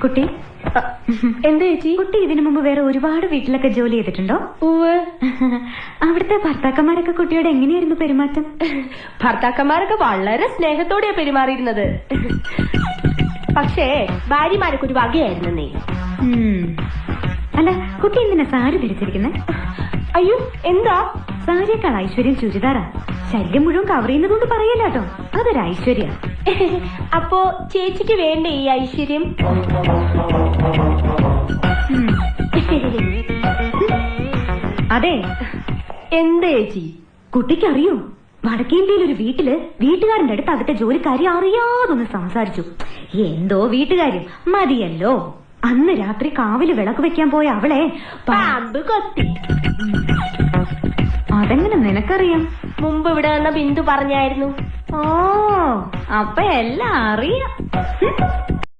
കുട്ടി എന്താ ചേച്ചി? കുട്ടി ഇതിനു മുമ്പ് വേറെ ഒരുപാട് വീട്ടിലൊക്കെ ജോലി ചെയ്തിട്ടുണ്ടോ? അവിടുത്തെ ഭർത്താക്കന്മാരൊക്കെ കുട്ടിയോട് എങ്ങനെയായിരുന്നു പെരുമാറ്റം? ഭർത്താക്കന്മാരൊക്കെ വളരെ സ്നേഹത്തോടെയാ പെരുമാറിയിരുന്നത്. പക്ഷേ ഭാര്യമാരൊക്കെ ഒരു വകയായിരുന്നേ. അല്ല, കുട്ടി എന്തിനാ സാരി ധരിച്ചിരിക്കുന്നത്? അയ്യോ, എന്താ? സാരിയേക്കാൾ ഐശ്വര്യം ചുരിദാറാ. ശരീരം മുഴുവൻ കവർ ചെയ്യുന്നതുകൊണ്ട് പറയല്ല കേട്ടോ, അതൊരു ഐശ്വര്യ. അപ്പോ ചേച്ചിക്ക് വേണ്ടേ ഈ ഐശ്വര്യം? അതെ. എന്താ ചേച്ചി? കുട്ടിക്കറിയോ, വടക്കേന്ത്യയിൽ ഒരു വീട്ടില് വീട്ടുകാരന്റെ അടുത്ത് അവിടുത്തെ ജോലിക്കാരി അറിയാതൊന്ന് സംസാരിച്ചു. എന്തോ വീട്ടുകാര്യം മതിയല്ലോ. അന്ന് രാത്രി കാവില് വിളക്ക് വെക്കാൻ പോയ അവളെ പാമ്പ് കൊത്തി. അതെങ്ങനെ നിനക്കറിയാം? മുമ്പ് ഇവിടെ വന്ന ബിന്ദു പറഞ്ഞായിരുന്നു. ഓ, അപ്പൊ എല്ലാം അറിയാം.